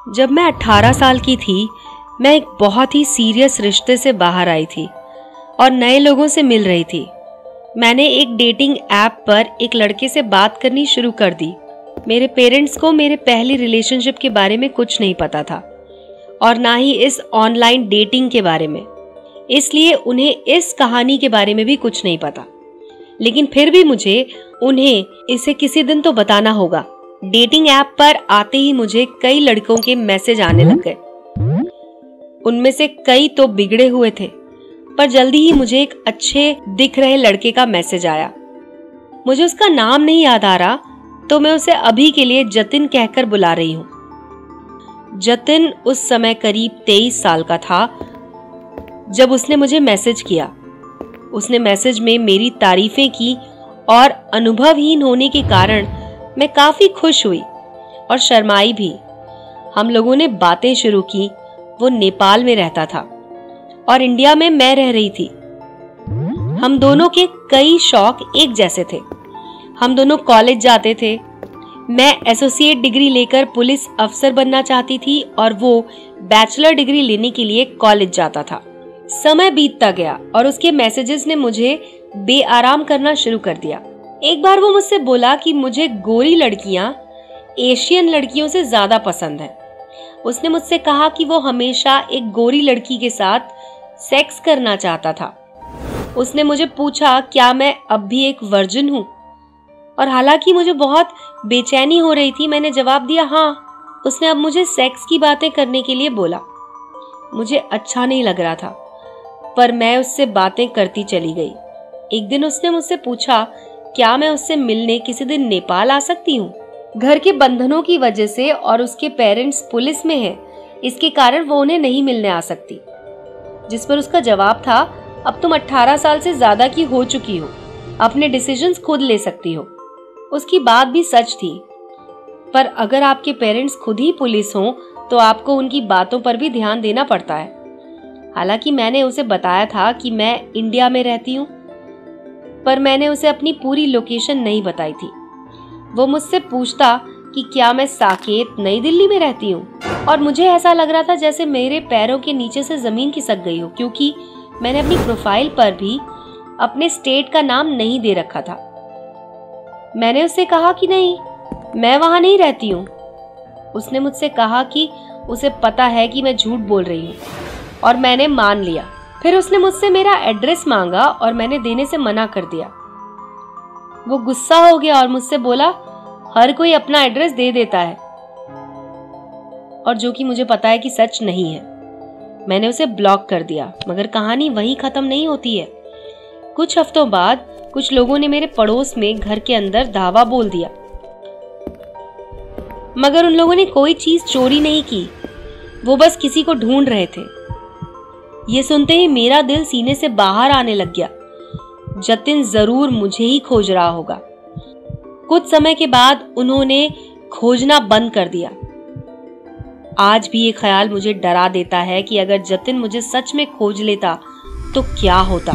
जब मैं 18 साल की थी, मैं एक बहुत ही सीरियस रिश्ते से बाहर आई थी और नए लोगों से मिल रही थी। मैंने एक डेटिंग ऐप पर एक लड़के से बात करनी शुरू कर दी। मेरे पेरेंट्स को मेरे पहली रिलेशनशिप के बारे में कुछ नहीं पता था और ना ही इस ऑनलाइन डेटिंग के बारे में, इसलिए उन्हें इस कहानी के बारे में भी कुछ नहीं पता। लेकिन फिर भी मुझे उन्हें इसे किसी दिन तो बताना होगा। डेटिंग ऐप पर आते ही मुझे कई लड़कों के मैसेज आने लग गए। उनमें से कई तो बिगड़े हुए थे, पर जल्दी ही मुझे एक अच्छे दिख रहे लड़के का मैसेज आया। मुझे उसका नाम नहीं याद आ रहा, तो मैं उसे अभी के लिए जतिन कहकर बुला रही हूं। जतिन उस समय करीब 23 साल का था जब उसने मुझे मैसेज किया। उसने मैसेज में मेरी तारीफें की और अनुभवहीन होने के कारण मैं काफी खुश हुई और शर्माई भी। हम लोगों ने बातें शुरू की। वो नेपाल में रहता था और इंडिया में मैं रह रही थी। हम दोनों के कई शौक एक जैसे थे। हम दोनों कॉलेज जाते थे। मैं एसोसिएट डिग्री लेकर पुलिस अफसर बनना चाहती थी और वो बैचलर डिग्री लेने के लिए कॉलेज जाता था। समय बीतता गया और उसके मैसेजेस ने मुझे बेआराम करना शुरू कर दिया। एक बार वो मुझसे बोला कि मुझे गोरी लड़कियां एशियन लड़कियों से ज्यादा पसंद है। उसने मुझसे कहा कि वो हमेशा एक गोरी लड़की के साथ सेक्स करना चाहता था। उसने मुझे पूछा क्या मैं अब भी एक वर्जिन हूँ, और हालांकि मुझे बहुत बेचैनी हो रही थी, मैंने जवाब दिया हाँ। उसने अब मुझे सेक्स की बातें करने के लिए बोला। मुझे अच्छा नहीं लग रहा था, पर मैं उससे बातें करती चली गई। एक दिन उसने मुझसे पूछा क्या मैं उससे मिलने किसी दिन नेपाल आ सकती हूँ। घर के बंधनों की वजह से और उसके पेरेंट्स पुलिस में हैं, इसके कारण वो उन्हें नहीं मिलने आ सकती। जिस पर उसका जवाब था अब तुम 18 साल से ज्यादा की हो चुकी हो, अपने डिसीजंस खुद ले सकती हो। उसकी बात भी सच थी, पर अगर आपके पेरेंट्स खुद ही पुलिस हों तो आपको उनकी बातों पर भी ध्यान देना पड़ता है। हालांकि मैंने उसे बताया था कि मैं इंडिया में रहती हूँ, पर मैंने उसे अपनी पूरी लोकेशन नहीं बताई थी। वो मुझसे पूछता कि क्या मैं साकेत नई दिल्ली में रहती हूँ, और मुझे ऐसा लग रहा था जैसे मेरे पैरों के नीचे से जमीन खिसक गई हो, क्योंकि मैंने अपनी प्रोफाइल पर भी अपने स्टेट का नाम नहीं दे रखा था। मैंने उससे कहा कि नहीं, मैं वहां नहीं रहती हूँ। उसने मुझसे कहा कि उसे पता है कि मैं झूठ बोल रही हूँ, और मैंने मान लिया। फिर उसने मुझसे मेरा एड्रेस मांगा और मैंने देने से मना कर दिया। वो गुस्सा हो गया और मुझसे बोला हर कोई अपना एड्रेस दे देता है, और जो कि मुझे पता है कि सच नहीं है। मैंने उसे ब्लॉक कर दिया, मगर कहानी वहीं खत्म नहीं होती है। कुछ हफ्तों बाद कुछ लोगों ने मेरे पड़ोस में घर के अंदर धावा बोल दिया, मगर उन लोगों ने कोई चीज चोरी नहीं की। वो बस किसी को ढूंढ रहे थे। ये सुनते ही मेरा दिल सीने से बाहर आने लग गया। जतिन जरूर मुझे ही खोज रहा होगा। कुछ समय के बाद उन्होंने खोजना बंद कर दिया। आज भी ये ख्याल मुझे डरा देता है कि अगर जतिन मुझे सच में खोज लेता तो क्या होता।